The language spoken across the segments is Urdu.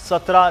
17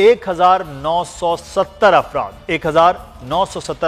1,970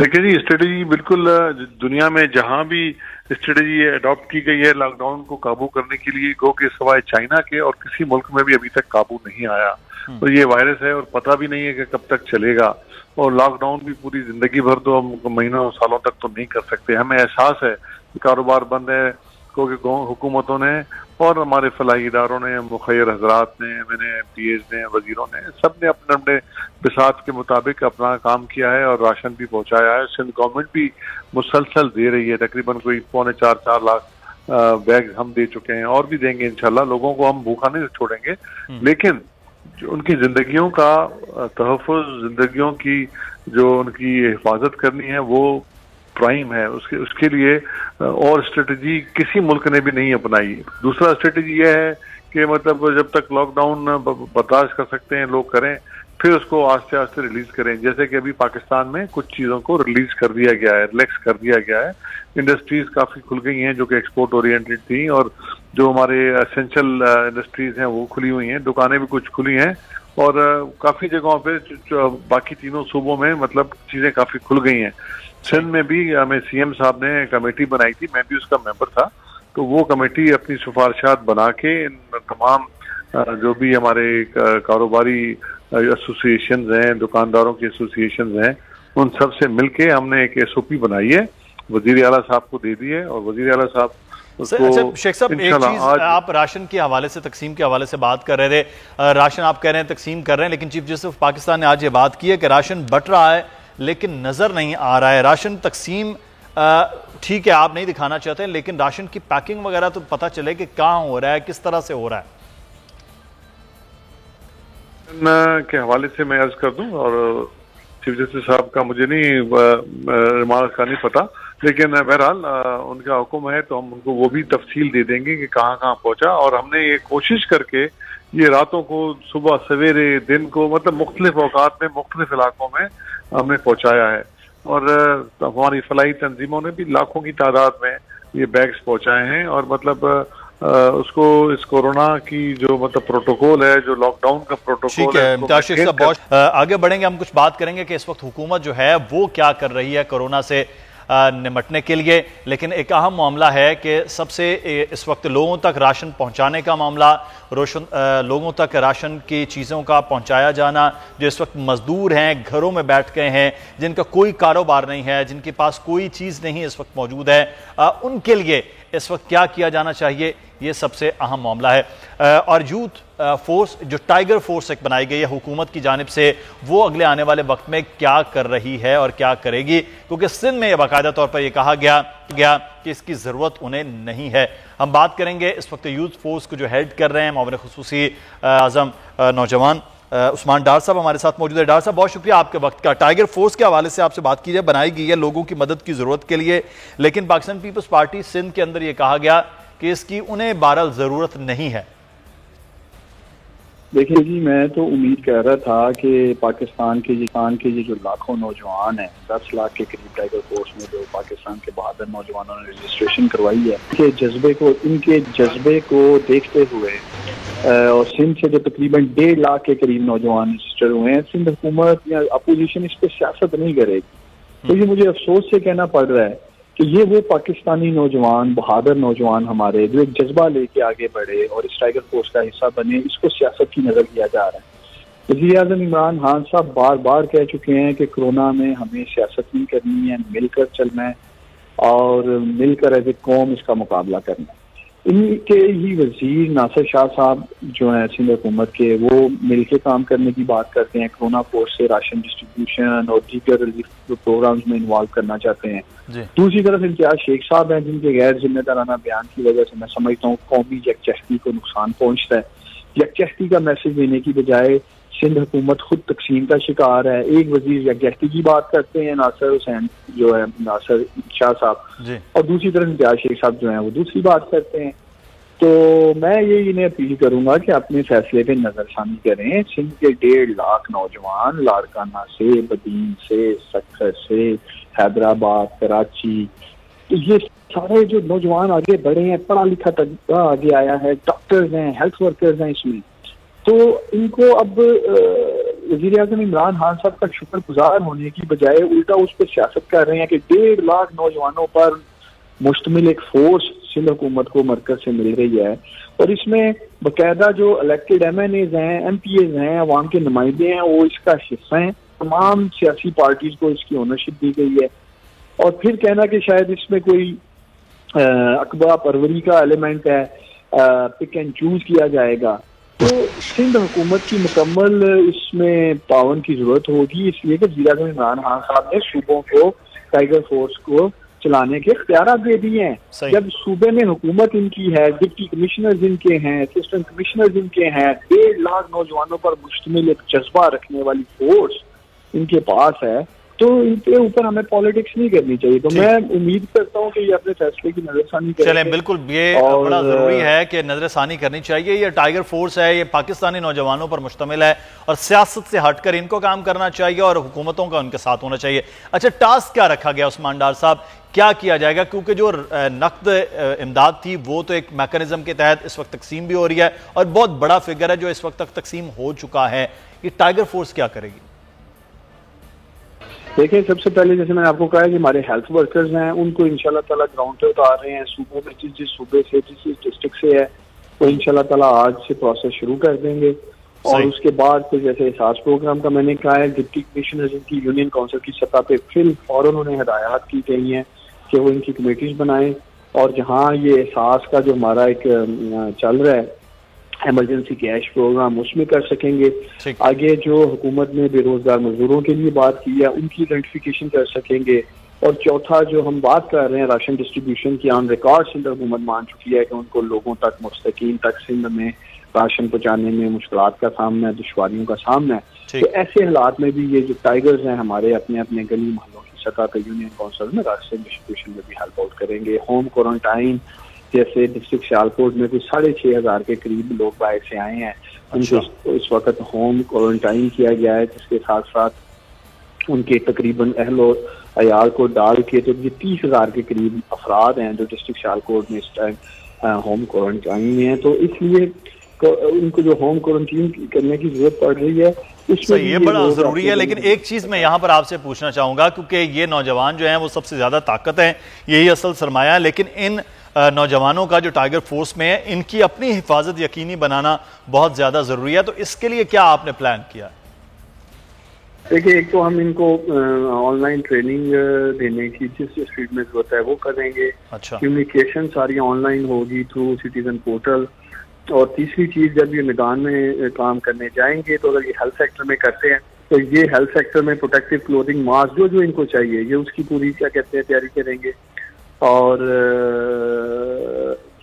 دیکھیں جی اسٹریٹجی بالکل دنیا میں جہاں بھی اسٹریٹجی اڈاپٹ کی گئی ہے لاک ڈاؤن کو قابو کرنے کے لیے، گو کہ سوائے چائنا کے اور کسی ملک میں بھی ابھی تک قابو نہیں آیا. اور یہ وائرس ہے اور پتہ بھی نہیں ہے کہ کب تک چلے گا، اور لاک ڈاؤن بھی پوری زندگی بھر تو ہم مہینوں سالوں تک تو نہیں کر سکتے. ہمیں احساس ہے کہ کاروبار بند ہے، کیونکہ حکومتوں نے اور ہمارے فلاحی اداروں نے، مخیر حضرات نے، MNA نے، وزیروں نے، سب نے اپنے اپنے بساط کے مطابق اپنا کام کیا ہے اور راشن بھی پہنچایا ہے. سندھ گورنمنٹ بھی مسلسل دے رہی ہے، تقریباً کوئی 4.25 لاکھ بیگ ہم دے چکے ہیں اور بھی دیں گے انشاءاللہ. لوگوں کو ہم بھوکا نہیں چھوڑیں گے، لیکن جو ان کی زندگیوں کا تحفظ، زندگیوں کی جو ان کی حفاظت کرنی ہے وہ پرائم ہے. اس کے لیے اور اسٹریٹجی کسی ملک نے بھی نہیں اپنائی. دوسرا اسٹریٹجی یہ ہے کہ مطلب جب تک لاک ڈاؤن برداشت کر سکتے ہیں لوگ کریں، پھر اس کو آہستہ آہستہ ریلیز کریں. جیسے کہ ابھی پاکستان میں کچھ چیزوں کو ریلیز کر دیا گیا ہے، ریلیکس کر دیا گیا ہے. انڈسٹریز کافی کھل گئی ہیں جو کہ ایکسپورٹ اورینٹڈ تھیں، اور جو ہمارے اسینشل انڈسٹریز ہیں وہ کھلی ہوئی ہیں. دکانیں بھی کچھ کھلی ہیں، اور کافی جگہوں پہ باقی تینوں صوبوں میں مطلب چیزیں کافی کھل گئی ہیں. سندھ میں بھی ہمیں CM صاحب نے کمیٹی بنائی تھی، میں بھی اس کا ممبر تھا. تو وہ کمیٹی اپنی سفارشات بنا کے ان تمام جو بھی ہمارے کاروباری ایسوسی ایشنز ہیں، دکانداروں کی ایسوسی ایشنز ہیں، ان سب سے مل کے ہم نے ایک SOP بنائی ہے، وزیر اعلیٰ صاحب کو دے دی ہے. اور وزیر اعلیٰ صاحب اچھا شیخ صاحب، ایک چیز آپ راشن کے حوالے سے، تقسیم کے حوالے سے بات کر رہے تھے. راشن آپ کہہ رہے ہیں تقسیم کر رہے ہیں، لیکن چیف جسٹس پاکستان نے آج یہ بات کی ہے کہ راشن بٹ رہا ہے لیکن نظر نہیں آ رہا ہے. راشن تقسیم ٹھیک ہے آپ نہیں دکھانا چاہتے، لیکن راشن کی پیکنگ وغیرہ تو پتہ چلے کہ کہاں ہو رہا ہے، کس طرح سے ہو رہا ہے. کے حوالے سے میں عرض کر دوں، اور چیف جسٹس صاحب کا مجھے نہیں ریمارک کا نہیں پتا، لیکن بہرحال ان کا حکم ہے تو ہم ان کو وہ بھی تفصیل دے دیں گے کہ کہاں کہاں پہنچا. اور ہم نے یہ کوشش کر کے یہ راتوں کو، صبح سویرے، دن کو، مطلب مختلف اوقات میں مختلف علاقوں میں ہم نے پہنچایا ہے. اور ہماری فلاحی تنظیموں نے بھی لاکھوں کی تعداد میں یہ بیگز پہنچائے ہیں. اور مطلب اس کو، اس کورونا کی جو مطلب پروٹوکول ہے، جو لاک ڈاؤن کا پروٹوکول ہے، امتیاز شیخ صاحب بہت آگے بڑھیں گے. ہم کچھ بات کریں گے کہ اس وقت حکومت جو ہے وہ کیا کر رہی ہے کورونا سے نمٹنے کے لیے. لیکن ایک اہم معاملہ ہے کہ سب سے اس وقت لوگوں تک راشن پہنچانے کا معاملہ، لوگوں تک راشن کی چیزوں کا پہنچایا جانا. جو اس وقت مزدور ہیں، گھروں میں بیٹھ گئے ہیں، جن کا کوئی کاروبار نہیں ہے، جن کے پاس کوئی چیز نہیں اس وقت موجود ہے، ان کے لیے اس وقت کیا کیا جانا چاہیے، یہ سب سے اہم معاملہ ہے. اور یوتھ فورس، جو ٹائیگر فورس ایک بنائی گئی ہے حکومت کی جانب سے، وہ اگلے آنے والے وقت میں کیا کر رہی ہے اور کیا کرے گی، کیونکہ سندھ میں یہ باقاعدہ طور پر یہ کہا گیا کہ اس کی ضرورت انہیں نہیں ہے. ہم بات کریں گے اس وقت یوتھ فورس کو جو ہیڈ کر رہے ہیں معاون خصوصی اعظم نوجوان عثمان ڈار صاحب ہمارے ساتھ موجود ہے. ڈار صاحب بہت شکریہ آپ کے وقت کا. ٹائیگر فورس کے حوالے سے آپ سے بات کی جائے، بنائی گئی ہے لوگوں کی مدد کی ضرورت کے لیے، لیکن پاکستان پیپلز پارٹی سندھ کے اندر یہ کہا گیا کہ اس کی انہیں بہرحال ضرورت نہیں ہے. دیکھیں جی، میں تو امید کر رہا تھا کہ پاکستان کے یہ جو لاکھوں نوجوان ہیں، 10 لاکھ کے قریب ٹائیگر فورس میں جو پاکستان کے بہادر نوجوانوں نے رجسٹریشن کروائی ہے، ان کے جذبے کو دیکھتے ہوئے اور سندھ سے جو تقریباً 1.5 لاکھ کے قریب نوجوان رجسٹر ہوئے ہیں، سندھ حکومت یا اپوزیشن اس پہ سیاست نہیں کرے گی. تو یہ مجھے افسوس سے کہنا پڑ رہا ہے کہ یہ وہ پاکستانی نوجوان، بہادر نوجوان ہمارے، جو ایک جذبہ لے کے آگے بڑھے اور اس ٹائیگر فورس کا حصہ بنے، اس کو سیاست کی نظر کیا جا رہا ہے. وزیر اعظم عمران خان صاحب بار بار کہہ چکے ہیں کہ کورونا میں ہمیں سیاست نہیں کرنی ہے، مل کر چلنا ہے اور مل کر ایز اے قوم اس کا مقابلہ کرنا ہے. ان کے ہی وزیر ناصر شاہ صاحب جو ہیں سندھ حکومت کے، وہ مل کے کام کرنے کی بات کرتے ہیں، کورونا فورس سے راشن ڈسٹریبیوشن اور دیگر ریلیف پروگرامز میں انوالو کرنا چاہتے ہیں. دوسری طرف امتیاز شیخ صاحب ہیں، جن کے غیر ذمہ دارانہ بیان کی وجہ سے میں سمجھتا ہوں قومی یکجہتی کو نقصان پہنچتا ہے. یکجہتی کا میسج دینے کی بجائے سندھ حکومت خود تقسیم کا شکار ہے. ایک وزیر یکجہتی کی بات کرتے ہیں، ناصر شاہ صاحب، اور دوسری طرف امتیاز شیخ صاحب جو ہیں وہ دوسری بات کرتے ہیں. تو میں یہ انہیں اپیل کروں گا کہ اپنے فیصلے پہ نظر ثانی کریں. سندھ کے 1.5 لاکھ نوجوان لاڑکانہ سے، بدین سے، سکھر سے، حیدرآباد، کراچی، تو یہ سارے جو نوجوان آگے بڑھے ہیں، پڑھا لکھا طبقہ آگے آیا ہے، ڈاکٹرز ہیں، ہیلتھ ورکرز ہیں اس میں، تو ان کو اب وزیر اعظم عمران خان صاحب کا شکر گزار ہونے کی بجائے الٹا اس پر سیاست کر رہے ہیں کہ 1.5 لاکھ نوجوانوں پر مشتمل ایک فورس سندھ حکومت کو مرکز سے مل رہی ہے، اور اس میں باقاعدہ جو الیکٹڈ ایم این ایز ہیں، ایم پی ایز ہیں، عوام کے نمائندے ہیں، وہ اس کا حصہ ہیں. تمام سیاسی پارٹیز کو اس کی اونرشپ دی گئی ہے. اور پھر کہنا کہ شاید اس میں کوئی اقبا پروری کا ایلیمنٹ ہے، پک اینڈ چوز کیا جائے گا، تو سندھ حکومت کی مکمل اس میں تعاون کی ضرورت ہوگی، اس لیے کہ وزیر اعظم عمران خان صاحب نے صوبوں کو ٹائیگر فورس کو چلانے کے اختیارات دے دیے ہیں. جب صوبے میں حکومت ان کی ہے، ڈپٹی کمشنرز ان کے ہیں، اسسٹنٹ کمشنرز ان کے ہیں، 1.5 لاکھ نوجوانوں پر مشتمل ایک جذبہ رکھنے والی فورس ان کے پاس ہے، تو ان کے اوپر ہمیں پالیٹکس نہیں کرنی چاہیے. تو میں امید کرتا ہوں کہ یہ اپنے فیصلے کی نظر ثانی کریں. چلیں بالکل، یہ بڑا ضروری ہے کہ نظر ثانی کرنی چاہیے. یہ ٹائیگر فورس ہے، یہ پاکستانی نوجوانوں پر مشتمل ہے اور سیاست سے ہٹ کر ان کو کام کرنا چاہیے اور حکومتوں کا ان کے ساتھ ہونا چاہیے. اچھا، ٹاسک کیا رکھا گیا عثمان ڈار صاحب، کیا کیا جائے گا؟ کیونکہ جو نقد امداد تھی وہ تو ایک میکانزم کے تحت اس وقت تقسیم بھی ہو رہی ہے اور بہت بڑا فگر ہے جو اس وقت تک تقسیم ہو چکا ہے. یہ ٹائیگر فورس کیا کرے گی؟ دیکھیں، سب سے پہلے جیسے میں نے آپ کو کہا کہ ہمارے ہیلتھ ورکرز ہیں، ان کو انشاءاللہ تعالیٰ گراؤنڈ پہ اتار رہے ہیں. صوبوں میں جس صوبے سے جس ڈسٹرکٹ سے ہے وہ انشاءاللہ تعالیٰ آج سے پروسیس شروع کر دیں گے. اور اس کے بعد پھر جیسے احساس پروگرام کا میں نے کہا ہے، ڈپٹی کمشنرز ان کی یونین کونسل کی سطح پہ فوراً انہیں ہدایات کی گئی ہیں کہ وہ ان کی کمیٹیز بنائیں، اور جہاں یہ احساس کا جو ہمارا ایک چل رہا ہے ایمرجنسی کیش پروگرام، اس میں کر سکیں گے. آگے جو حکومت نے بے روزگار مزدوروں کے لیے بات کی ہے ان کی آئیڈینٹیفیکیشن کر سکیں گے. اور چوتھا جو ہم بات کر رہے ہیں راشن ڈسٹریبیوشن کی، آن ریکارڈ سندھ حکومت مان چکی ہے کہ ان کو لوگوں تک مستقیم تک سندھ میں راشن پہنچانے میں مشکلات کا سامنا ہے، دشواریوں کا سامنا ہے. تو ایسے حالات میں بھی یہ جو ٹائیگرز ہیں ہمارے اپنے اپنے گلی محلوں کی سطح پہ یونین کونسل میں راشن ڈسٹریبیوشن میں بھی ہیلپ آؤٹ کریں گے. ہوم کوارنٹائن جیسے ڈسٹرکٹ سیالکوٹ میں کوئی 6,500 کے قریب لوگ باہر سے آئے ہیں، ان کو اس وقت ہوم کوارنٹائن کیا گیا ہے، جس کے ساتھ ساتھ ان کے تقریباً اہل و عیال کو ڈال کے تو یہ 30,000 کے قریب افراد ہیں جو ڈسٹرکٹ سیالکوٹ میں اس ٹائم ہوم کوارنٹائن میں ہیں. تو اس لیے ان کو جو ہوم کوارنٹائن کرنے کی ضرورت پڑ رہی ہے اس میں یہ بڑا ضروری ہے. لیکن ایک چیز میں یہاں پر آپ سے پوچھنا چاہوں گا، کیونکہ یہ نوجوان جو ہیں وہ سب سے زیادہ طاقت ہیں، یہی اصل سرمایہ ہے، لیکن ان نوجوانوں کا جو ٹائیگر فورس میں ہے ان کی اپنی حفاظت یقینی بنانا بہت زیادہ ضروری ہے. تو اس کے لیے کیا آپ نے پلان کیا؟ دیکھیں، ایک تو ہم ان کو آن لائن ٹریننگ دینے کی جس فیلڈ میں ضرورت ہے وہ کریں گے. کمیونیکیشن ساری آن لائن ہوگی تھرو سٹیزن پورٹل. اور تیسری چیز، جب یہ میدان میں کام کرنے جائیں گے تو اگر یہ ہیلتھ سیکٹر میں کرتے ہیں تو یہ ہیلتھ سیکٹر میں پروٹیکٹیو کلوتھنگ، ماسک جو ان کو چاہیے یہ اس کی پوری کیا کہتے ہیں تیاری کریں گے. اور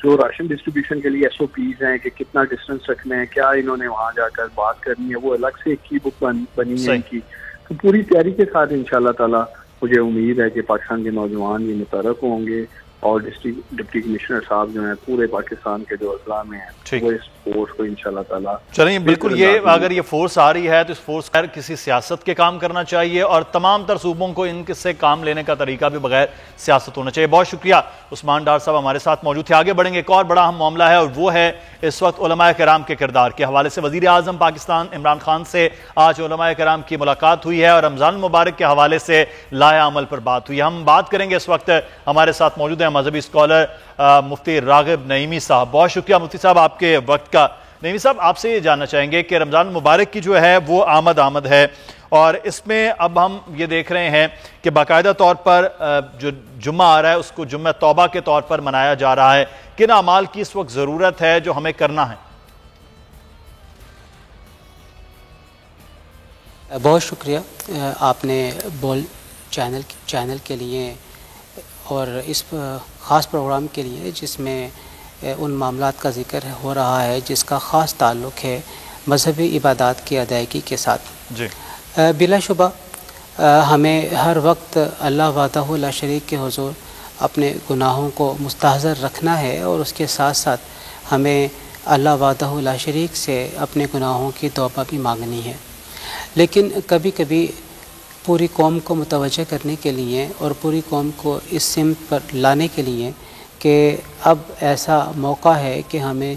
جو راشن ڈسٹریبیوشن کے لیے ایس او پیز ہیں کہ کتنا ڈسٹینس رکھنا ہے، کیا انہوں نے وہاں جا کر بات کرنی ہے، وہ الگ سے ایک کی بک بنی ہے ان کی. تو پوری تیاری کے ساتھ انشاءاللہ تعالیٰ مجھے امید ہے کہ پاکستان کے نوجوان یہ متحرک ہوں گے اور ڈپٹی کمشنر صاحب جو ہیں پورے پاکستان کے جو اضلاع میں ہیں وہ اس فورس کو انشاءاللہ تعالیٰ چلیے بالکل. یہ اگر یہ فورس آ رہی ہے تو اس فورس کا کسی سیاست کے کام کرنا چاہیے اور تمام تر صوبوں کو ان سے کام لینے کا طریقہ بھی بغیر سیاست ہونا چاہیے. بہت شکریہ عثمان ڈار صاحب ہمارے ساتھ موجود تھے. آگے بڑھیں گے. ایک اور بڑا اہم معاملہ ہے اور وہ ہے اس وقت علماء کرام کے کردار کے حوالے سے. وزیر اعظم پاکستان عمران خان سے آج علماء کرام کی ملاقات ہوئی ہے اور رمضان المبارک کے حوالے سے لائحہ عمل پر بات ہوئی. ہم بات کریں گے. اس وقت ہمارے ساتھ موجود ہیں مذہبی اسکالر مفتی راغب نعیمی صاحب. بہت شکریہ مفتی صاحب آپ کے وقت کا. نعیمی صاحب، آپ سے یہ جاننا چاہیں گے کہ رمضان المبارک کی جو ہے وہ آمد ہے اور اس میں اب ہم یہ دیکھ رہے ہیں کہ باقاعدہ طور پر جو جمعہ آ رہا ہے اس کو جمعہ توبہ کے طور پر منایا جا رہا ہے. کن اعمال کی اس وقت ضرورت ہے جو ہمیں کرنا ہے؟ بہت شکریہ آپ نے بول چینل کے لیے اور اس خاص پروگرام کے لیے جس میں ان معاملات کا ذکر ہو رہا ہے جس کا خاص تعلق ہے مذہبی عبادات کی ادائیگی کے ساتھ. جی بلا شبہ ہمیں ہر وقت اللہ وحدہ لا شریک کے حضور اپنے گناہوں کو مستحضر رکھنا ہے اور اس کے ساتھ ساتھ ہمیں اللہ وحدہ لا شریک سے اپنے گناہوں کی توبہ بھی مانگنی ہے. لیکن کبھی کبھی پوری قوم کو متوجہ کرنے کے لیے اور پوری قوم کو اس سمت پر لانے کے لیے کہ اب ایسا موقع ہے کہ ہمیں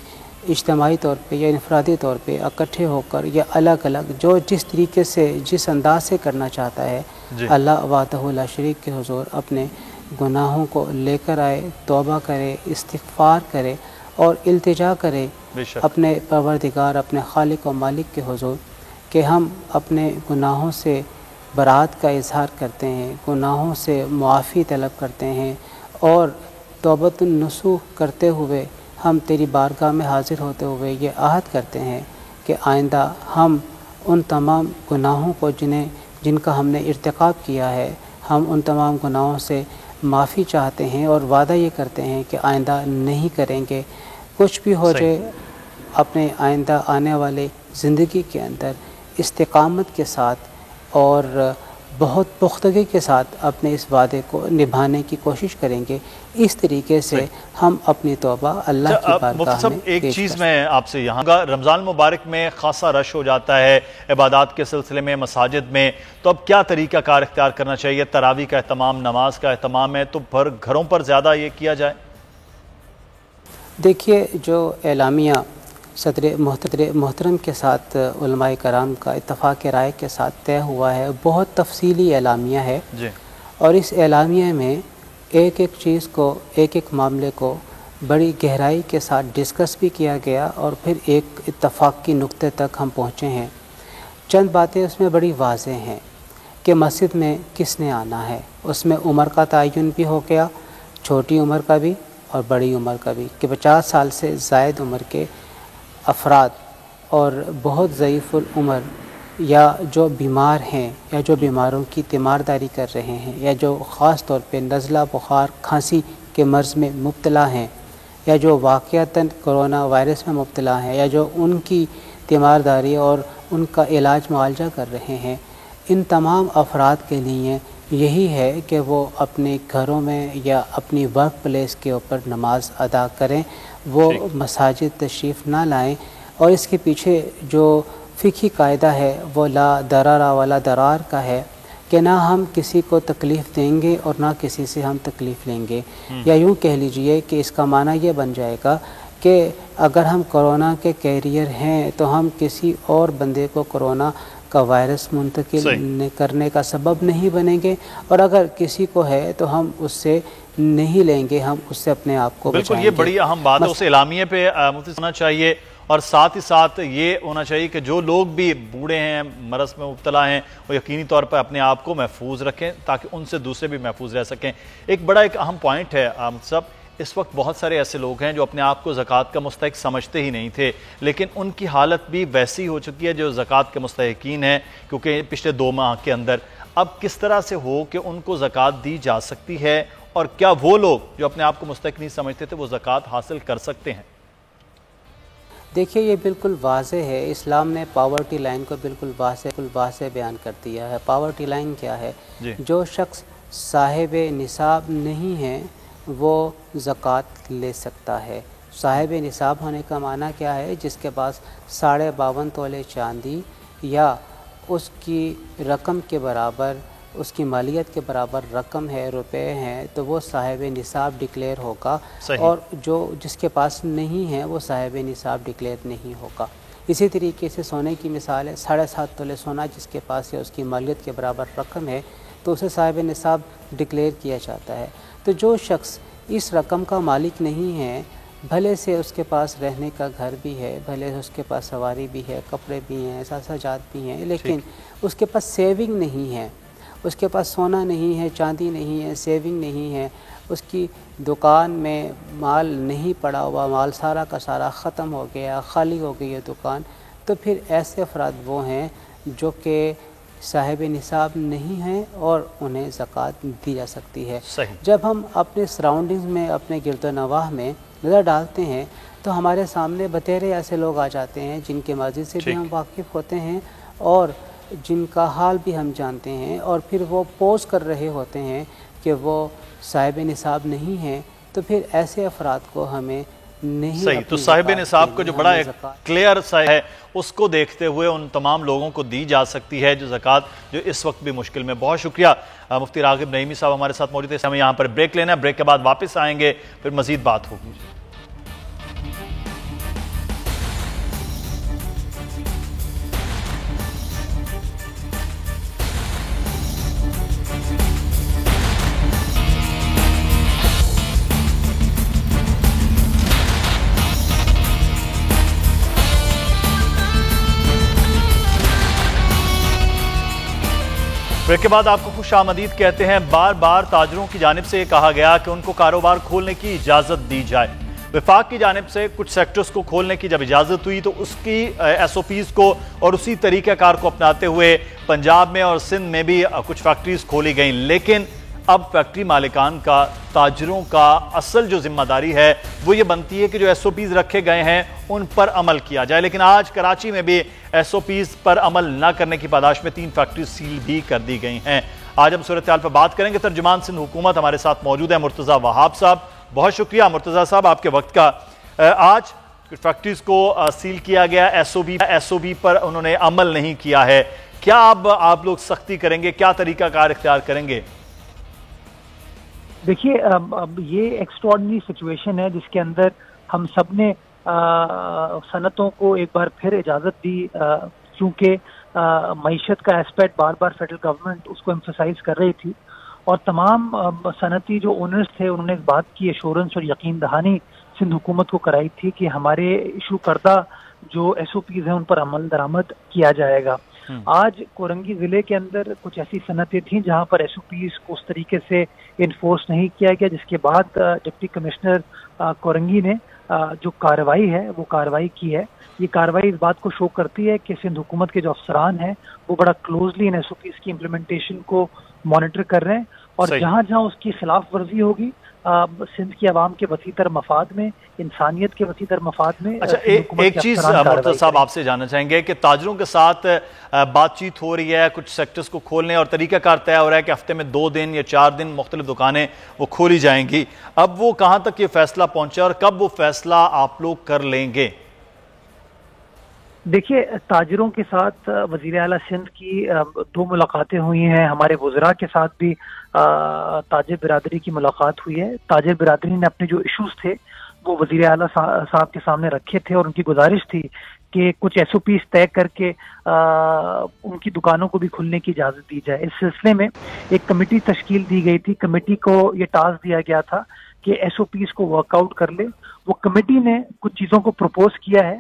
اجتماعی طور پہ یا انفرادی طور پہ اکٹھے ہو کر یا الگ الگ جو جس طریقے سے جس انداز سے کرنا چاہتا ہے اللہ وحدہ لا شریک کے حضور اپنے گناہوں کو لے کر آئے، توبہ کرے، استغفار کرے اور التجا کرے اپنے پروردگار، اپنے خالق و مالک کے حضور کہ ہم اپنے گناہوں سے برات کا اظہار کرتے ہیں، گناہوں سے معافی طلب کرتے ہیں اور توبۃ النصوح کرتے ہوئے ہم تیری بارگاہ میں حاضر ہوتے ہوئے یہ عہد کرتے ہیں کہ آئندہ ہم ان تمام گناہوں کو جن کا ہم نے ارتکاب کیا ہے، ہم ان تمام گناہوں سے معافی چاہتے ہیں اور وعدہ یہ کرتے ہیں کہ آئندہ نہیں کریں گے۔ کچھ بھی ہو جائے اپنے آئندہ آنے والے زندگی کے اندر استقامت کے ساتھ اور بہت پختگی کے ساتھ اپنے اس وعدے کو نبھانے کی کوشش کریں گے۔ اس طریقے سے ہم اپنی توبہ اللہ کی بارگاہ میں ایک چیز میں آپ سے یہاں گا، رمضان مبارک میں خاصا رش ہو جاتا ہے عبادات کے سلسلے میں مساجد میں، تو اب کیا طریقہ کار اختیار کرنا چاہیے؟ تراویح کا اہتمام، نماز کا اہتمام ہے، تو گھروں پر زیادہ یہ کیا جائے؟ دیکھیے جو اعلامیہ صدر محترم کے ساتھ علماء کرام کا اتفاق رائے کے ساتھ طے ہوا ہے، بہت تفصیلی اعلامیہ ہے اور اس اعلامیہ میں ایک ایک چیز کو، ایک ایک معاملے کو بڑی گہرائی کے ساتھ ڈسکس بھی کیا گیا اور پھر ایک اتفاق کی نقطے تک ہم پہنچے ہیں۔ چند باتیں اس میں بڑی واضح ہیں کہ مسجد میں کس نے آنا ہے، اس میں عمر کا تعین بھی ہو گیا، چھوٹی عمر کا بھی اور بڑی عمر کا بھی، کہ 50 سال سے زائد عمر کے افراد اور بہت ضعیف العمر یا جو بیمار ہیں یا جو بیماروں کی تیمارداری کر رہے ہیں یا جو خاص طور پہ نزلہ، بخار، کھانسی کے مرض میں مبتلا ہیں یا جو واقعتاً کرونا وائرس میں مبتلا ہیں یا جو ان کی تیمارداری اور ان کا علاج معالجہ کر رہے ہیں، ان تمام افراد کے لیے یہی ہے کہ وہ اپنے گھروں میں یا اپنی ورک پلیس کے اوپر نماز ادا کریں، وہ مساجد تشریف نہ لائیں۔ اور اس کے پیچھے جو فقہی قاعدہ ہے وہ لا ضرر ولا ضرار کا ہے کہ نہ ہم کسی کو تکلیف دیں گے اور نہ کسی سے ہم تکلیف لیں گے، یا یوں کہہ لیجئے کہ اس کا معنی یہ بن جائے گا کہ اگر ہم کرونا کے کیریئر ہیں تو ہم کسی اور بندے کو کرونا کا وائرس منتقل کرنے کا سبب نہیں بنیں گے، اور اگر کسی کو ہے تو ہم اس سے نہیں لیں گے، ہم اس سے اپنے آپ کو بچائیں گے۔ بالکل، یہ بڑی اہم بات ہے، اس اعلامیے پہ مفتی ہونا چاہیے، اور ساتھ ہی ساتھ یہ ہونا چاہیے کہ جو لوگ بھی بوڑھے ہیں، مرض میں مبتلا ہیں، وہ یقینی طور پر اپنے آپ کو محفوظ رکھیں تاکہ ان سے دوسرے بھی محفوظ رہ سکیں۔ ایک بڑا اہم پوائنٹ ہے مفتی صاحب، اس وقت بہت سارے ایسے لوگ ہیں جو اپنے آپ کو زکوٰۃ کا مستحق سمجھتے ہی نہیں تھے، لیکن ان کی حالت بھی ویسی ہو چکی ہے جو زکوٰۃ کے مستحقین ہیں، کیونکہ پچھلے 2 ماہ کے اندر اب کس طرح سے ہو کہ ان کو زکوٰۃ دی جا سکتی ہے، اور کیا وہ لوگ جو اپنے آپ کو مستحق نہیں سمجھتے تھے وہ زکوٰۃ حاصل کر سکتے ہیں؟ دیکھیے یہ بالکل واضح ہے، اسلام نے پاورٹی لائن کو بالکل واضح بیان کر دیا ہے۔ پاورٹی لائن کیا ہے؟ جو شخص صاحب نصاب نہیں ہے وہ زکوٰۃ لے سکتا ہے۔ صاحب نصاب ہونے کا معنی کیا ہے؟ جس کے پاس 52.5 تولے چاندی یا اس کی رقم کے برابر، اس کی مالیت کے برابر رقم ہے، روپے ہیں، تو وہ صاحب نصاب ڈکلیئر ہوگا، اور جس کے پاس نہیں ہے وہ صاحب نصاب ڈکلیئر نہیں ہوگا۔ اسی طریقے سے سونے کی مثال ہے، 7.5 تولے سونا جس کے پاس ہے، اس کی مالیت کے برابر رقم ہے، تو اسے صاحب نصاب ڈکلیئر کیا جاتا ہے۔ تو جو شخص اس رقم کا مالک نہیں ہے، بھلے سے اس کے پاس رہنے کا گھر بھی ہے، بھلے اس کے پاس سواری بھی ہے، کپڑے بھی ہیں، ساجات بھی ہیں، لیکن اس کے پاس سیونگ نہیں ہے، اس کے پاس سونا نہیں ہے، چاندی نہیں ہے، سیونگ نہیں ہے، اس کی دکان میں مال نہیں پڑا ہوا، مال سارا کا سارا ختم ہو گیا، خالی ہو گئی ہے دکان، تو پھر ایسے افراد وہ ہیں جو کہ صاحب نصاب نہیں ہیں اور انہیں زکوٰۃ دی جا سکتی ہے۔ جب ہم اپنے سراؤنڈنگز میں، اپنے گرد و نواح میں نظر ڈالتے ہیں تو ہمارے سامنے بتیرے ایسے لوگ آ جاتے ہیں جن کے ماضی سے بھی ہم واقف ہوتے ہیں اور جن کا حال بھی ہم جانتے ہیں، اور پھر وہ پوز کر رہے ہوتے ہیں کہ وہ صاحب نصاب نہیں ہیں، تو پھر ایسے افراد کو ہمیں نہیں، تو صاحب نصاب کا جو بڑا ایک کلیئر سا ہے اس کو دیکھتے ہوئے ان تمام لوگوں کو دی جا سکتی ہے جو زکوٰۃ جو اس وقت بھی مشکل میں۔ بہت شکریہ مفتی راغب نعیمی صاحب ہمارے ساتھ موجود ہیں۔ ہمیں یہاں پر بریک لینا ہے، بریک کے بعد واپس آئیں گے، پھر مزید بات ہوگی۔ بریک کے بعد آپ کو خوش آمدید کہتے ہیں۔ بار بار تاجروں کی جانب سے یہ کہا گیا کہ ان کو کاروبار کھولنے کی اجازت دی جائے۔ وفاق کی جانب سے کچھ سیکٹرز کو کھولنے کی جب اجازت ہوئی تو اس کی ایس او پیز کو اور اسی طریقہ کار کو اپناتے ہوئے پنجاب میں اور سندھ میں بھی کچھ فیکٹریز کھولی گئیں، لیکن اب فیکٹری مالکان کا، تاجروں کا اصل جو ذمہ داری ہے وہ یہ بنتی ہے کہ جو ایس او پیز رکھے گئے ہیں ان پر عمل کیا جائے۔ لیکن آج کراچی میں بھی ایس او پیز پر عمل نہ کرنے کی پاداش میں 3 فیکٹریز سیل بھی کر دی گئی ہیں۔ آج ہم صورتحال پر بات کریں گے۔ ترجمان سندھ حکومت ہمارے ساتھ موجود ہے مرتضیٰ وہاب صاحب۔ بہت شکریہ مرتضیٰ صاحب آپ کے وقت کا۔ آج فیکٹریز کو سیل کیا گیا، ایس او بی پر انہوں نے عمل نہیں کیا ہے، کیا اب آپ لوگ سختی کریں گے، کیا طریقہ کار اختیار کریں گے؟ دیکھیے اب یہ ایکسٹراڈنری سچویشن ہے جس کے اندر ہم سب نے صنعتوں کو ایک بار پھر اجازت دی، چونکہ معیشت کا ایسپیکٹ بار بار فیڈرل گورنمنٹ اس کو ایمفسائز کر رہی تھی، اور تمام صنعتی جو اونرز تھے انہوں نے اس بات کی ایشورنس اور یقین دہانی سندھ حکومت کو کرائی تھی کہ ہمارے ایشو کردہ جو ایس او پیز ہیں ان پر عمل درآمد کیا جائے گا۔ آج کورنگی ضلع کے اندر کچھ ایسی صنعتیں تھیں جہاں پر ایس او پیز کو اس طریقے سے انفورس نہیں کیا گیا، جس کے بعد ڈپٹی کمشنر کورنگی نے جو کارروائی ہے وہ کارروائی کی ہے۔ یہ کارروائی اس بات کو شو کرتی ہے کہ سندھ حکومت کے جو افسران ہیں وہ بڑا کلوزلی ان ایس او پیز کی امپلیمنٹیشن کو مانیٹر کر رہے ہیں، اور جہاں جہاں اس کی خلاف ورزی ہوگی سندھ کی عوام کے وسیع تر مفاد میں، انسانیت کے وسیع تر مفاد میں۔ اچھا ایک چیز مرتضیٰ صاحب آپ سے جاننا چاہیں گے کہ تاجروں کے ساتھ بات چیت ہو رہی ہے کچھ سیکٹرز کو کھولنے، اور طریقہ کار طے ہو رہا ہے کہ ہفتے میں 2 دن یا 4 دن مختلف دکانیں وہ کھولی جائیں گی، اب وہ کہاں تک یہ فیصلہ پہنچا اور کب وہ فیصلہ آپ لوگ کر لیں گے؟ دیکھیے تاجروں کے ساتھ وزیر اعلیٰ سندھ کی 2 ملاقاتیں ہوئی ہیں، ہمارے وزراء کے ساتھ بھی تاجر برادری کی ملاقات ہوئی ہے۔ تاجر برادری نے اپنے جو ایشوز تھے وہ وزیر اعلیٰ صاحب کے سامنے رکھے تھے، اور ان کی گزارش تھی کہ کچھ ایس او پیز طے کر کے ان کی دکانوں کو بھی کھلنے کی اجازت دی جائے۔ اس سلسلے میں ایک کمیٹی تشکیل دی گئی تھی، کمیٹی کو یہ ٹاسک دیا گیا تھا کہ ایس او پیز کو ورک آؤٹ کر لے۔ وہ کمیٹی نے کچھ چیزوں کو پروپوز کیا ہے،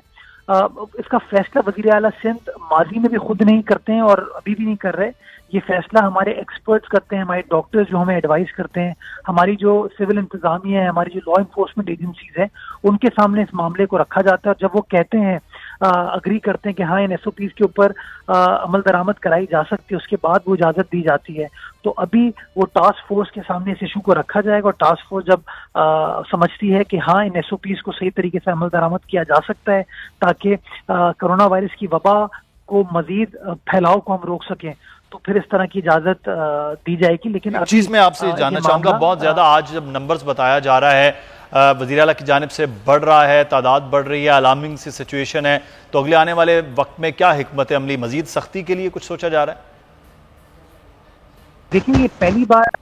اس کا فیصلہ وزیر اعلیٰ سندھ ماضی میں بھی خود نہیں کرتے ہیں اور ابھی بھی نہیں کر رہے، یہ فیصلہ ہمارے ایکسپرٹس کرتے ہیں، ہمارے ڈاکٹرز جو ہمیں ایڈوائز کرتے ہیں، ہماری جو سول انتظامیہ ہے، ہماری جو لا انفورسمنٹ ایجنسیز ہیں، ان کے سامنے اس معاملے کو رکھا جاتا ہے، اور جب وہ کہتے ہیں اگری کرتے ہیں کہ ہاں ان ایس او پیز کے اوپر عمل درآمد کرائی جا سکتی ہے، اس کے بعد وہ اجازت دی جاتی ہے۔ تو ابھی وہ ٹاسک فورس کے سامنے اس ایشو کو رکھا جائے گا، اور ٹاسک فورس جب سمجھتی ہے کہ ہاں ان ایس او پیز کو صحیح طریقے سے عمل درآمد کیا جا سکتا ہے تاکہ کرونا وائرس کی وبا کو مزید پھیلاؤ کو ہم روک سکیں، تو پھر اس طرح کی اجازت دی جائے گی۔ لیکن ایک چیز میں آپ سے جاننا چاہوں گا، بہت زیادہ آج جب نمبرز بتایا جا رہا ہے وزیر اعلیٰ کی جانب سے بڑھ رہا ہے، تعداد بڑھ رہی ہے، الارمنگ سی سچویشن ہے، تو اگلے آنے والے وقت میں کیا حکمت عملی، مزید سختی کے لیے کچھ سوچا جا رہا ہے؟ دیکھیں یہ پہلی بار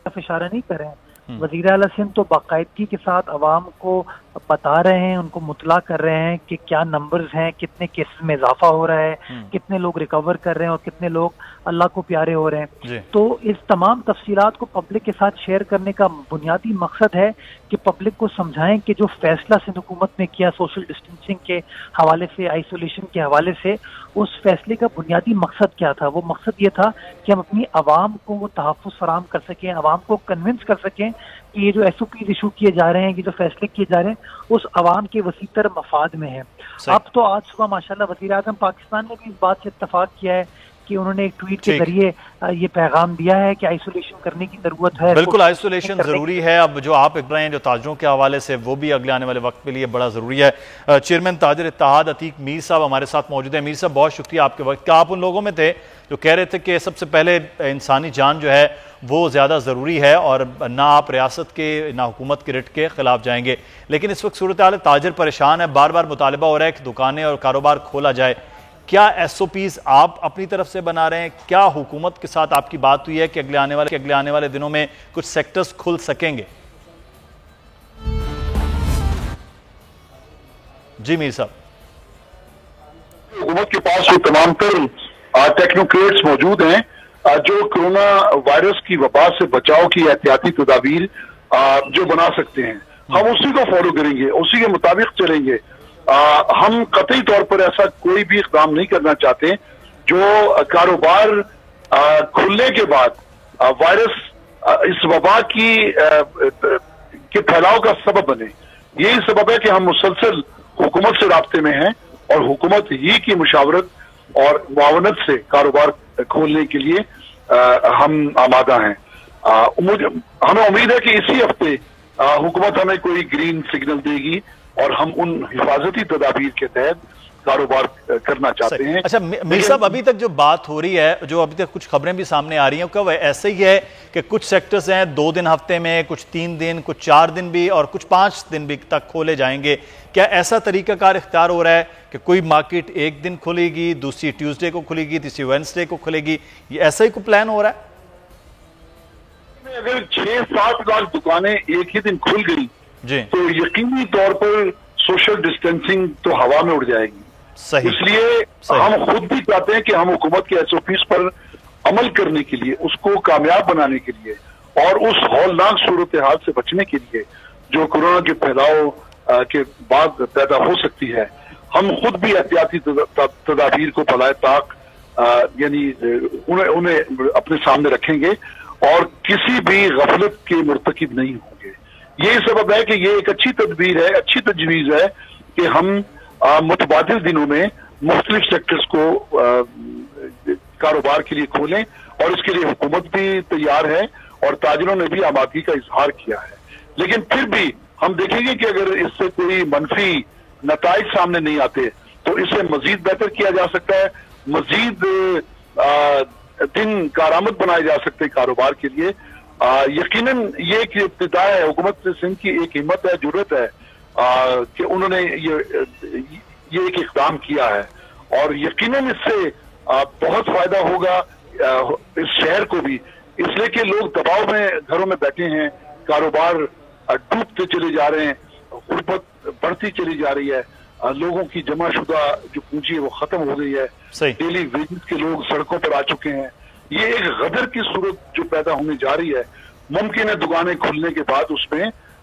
اشارہ نہیں کر رہے ہیں، وزیر اعلیٰ سندھ تو باقاعدگی کے ساتھ عوام کو بتا رہے ہیں، ان کو مطلع کر رہے ہیں کہ کیا نمبرز ہیں، کتنے کیسز میں اضافہ ہو رہا ہے، کتنے لوگ ریکور کر رہے ہیں اور کتنے لوگ اللہ کو پیارے ہو رہے ہیں۔ تو اس تمام تفصیلات کو پبلک کے ساتھ شیئر کرنے کا بنیادی مقصد ہے کہ پبلک کو سمجھائیں کہ جو فیصلہ سندھ حکومت نے کیا سوشل ڈسٹینسنگ کے حوالے سے، آئسولیشن کے حوالے سے، اس فیصلے کا بنیادی مقصد کیا تھا۔ وہ مقصد یہ تھا کہ ہم اپنی عوام کو وہ تحفظ فراہم کر سکیں، عوام کو کنونس کر سکیں کہ یہ جو ایس او پیز ایشو کیے جا رہے ہیں، یہ جو فیصلے کیے جا رہے ہیں، اس عوام کے وسیع تر مفاد میں ہے۔ اب تو آج صبح ماشاءاللہ وزیر اعظم پاکستان نے بھی اس بات سے اتفاق کیا ہے کہ انہوں نے ایک ٹویٹ کے ذریعے یہ پیغام دیا ہے کہ آئسولیشن کرنے کی ضرورت ہے۔ بالکل آئسولیشن ضروری ہے، اب جو آپ اقرا ہیں جو تاجروں کے حوالے سے وہ بھی اگلے آنے والے وقت کے لیے بڑا ضروری ہے۔ چیئرمین تاجر اتحاد عتیق میر صاحب ہمارے ساتھ موجود ہیں۔ میر صاحب بہت شکریہ آپ کے وقت کا۔ آپ ان لوگوں میں تھے جو کہہ رہے تھے کہ سب سے پہلے انسانی جان جو ہے وہ زیادہ ضروری ہے، اور نہ آپ ریاست کے نہ حکومت کے رٹ کے خلاف جائیں گے، لیکن اس وقت صورتحال تاجر پریشان ہے، بار بار مطالبہ ہو رہا ہے کہ دکانیں اور کاروبار کھولا جائے۔ کیا ایس او پیز آپ اپنی طرف سے بنا رہے ہیں؟ کیا حکومت کے ساتھ آپ کی بات ہوئی ہے کہ اگلے آنے والے دنوں میں کچھ سیکٹرز کھل سکیں گے؟ جی میر صاحب۔ حکومت کے پاس وہ تمام تر ٹیکنوکریٹس موجود ہیں جو کرونا وائرس کی وبا سے بچاؤ کی احتیاطی تدابیر جو بنا سکتے ہیں، ہم اسی کو فالو کریں گے، اسی کے مطابق چلیں گے۔ ہم قطعی طور پر ایسا کوئی بھی اقدام نہیں کرنا چاہتے جو کاروبار کھلنے کے بعد وائرس اس وبا کے پھیلاؤ کا سبب بنے. یہی سبب ہے کہ ہم مسلسل حکومت سے رابطے میں ہیں اور حکومت ہی کی مشاورت اور معاونت سے کاروبار کھولنے کے لیے ہم آمادہ ہیں. ہمیں امید ہے کہ اسی ہفتے حکومت ہمیں کوئی گرین سگنل دے گی اور ہم ان حفاظتی تدابیر کے تحت کاروبار کرنا چاہتے ہیں. اچھا میر صاحب، ابھی تک جو بات ہو رہی ہے، جو ابھی تک کچھ خبریں بھی سامنے آ رہی ہیں، وہ ایسے ہی ہے کہ کچھ سیکٹرز ہیں 2 دن ہفتے میں، کچھ 3 دن، کچھ 4 دن بھی، اور کچھ 5 دن بھی تک کھولے جائیں گے. کیا ایسا طریقہ کار اختیار ہو رہا ہے کہ کوئی مارکیٹ ایک دن کھلے گی، دوسری ٹیوزڈے کو کھلے گی، تیسری وینسڈے کو کھلے گی؟ یہ ایسا ہی کوئی پلان ہو رہا ہے؟ اگر 6-7 لاکھ دکانیں ایک ہی دن کھل گئی جی تو یقینی طور پر سوشل ڈسٹینسنگ تو ہوا میں اڑ جائے گی. صحیح. اس لیے ہم خود بھی چاہتے ہیں کہ ہم حکومت کے SOPs پر عمل کرنے کے لیے، اس کو کامیاب بنانے کے لیے اور اس ہولناک صورتحال سے بچنے کے لیے جو کورونا کے پھیلاؤ کے بعد پیدا ہو سکتی ہے، ہم خود بھی احتیاطی تدابیر کو بالائے طاق یعنی انہیں اپنے سامنے رکھیں گے اور کسی بھی غفلت کے مرتکب نہیں ہوں گے. یہی سبب ہے کہ یہ ایک اچھی تدبیر ہے، اچھی تجویز ہے کہ ہم متبادل دنوں میں مختلف سیکٹرز کو کاروبار کے لیے کھولیں، اور اس کے لیے حکومت بھی تیار ہے اور تاجروں نے بھی آمادگی کا اظہار کیا ہے. لیکن پھر بھی ہم دیکھیں گے کہ اگر اس سے کوئی منفی نتائج سامنے نہیں آتے تو اسے مزید بہتر کیا جا سکتا ہے، مزید دن کارآمد بنائے جا سکتے ہیں کاروبار کے لیے. یقیناً یہ ایک ابتدا ہے، حکومت سندھ کی ایک ہمت ہے، جرأت ہے کہ انہوں نے یہ ایک اقدام کیا ہے، اور یقیناً اس سے بہت فائدہ ہوگا اس شہر کو بھی، اس لیے کہ لوگ دباؤ میں گھروں میں بیٹھے ہیں، کاروبار ڈوبتے چلے جا رہے ہیں، غربت بڑھتی چلی جا رہی ہے، لوگوں کی جمع شدہ جو پونجی ہے وہ ختم ہو گئی ہے، ڈیلی ویجز کے لوگ سڑکوں پر آ چکے ہیں. یہ ایک غدر کی صورت جو پیدا ہونے جا رہی ہے، ممکن ہے دکانیں کھلنے کے بعد